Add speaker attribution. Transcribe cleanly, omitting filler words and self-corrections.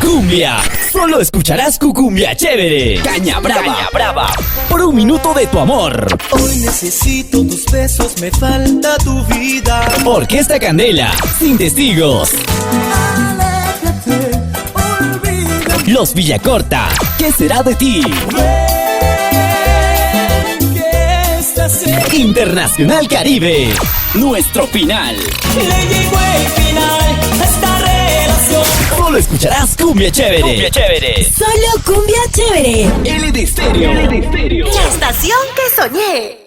Speaker 1: Cumbia. Solo escucharás cumbia chévere. Caña brava. Por un minuto de tu amor.
Speaker 2: Hoy necesito tus besos, me falta tu vida.
Speaker 1: Orquesta Candela, sin testigos.
Speaker 2: Aléjate, olvida.
Speaker 1: Los Villacorta, ¿qué será de ti?
Speaker 2: Ven, que estás en...
Speaker 1: Internacional Caribe, nuestro final.
Speaker 2: Le llegó el final a esta relación.
Speaker 1: Solo escucharás cumbia chévere.
Speaker 3: Solo cumbia chévere.
Speaker 1: LD Stereo.
Speaker 3: La estación que soñé.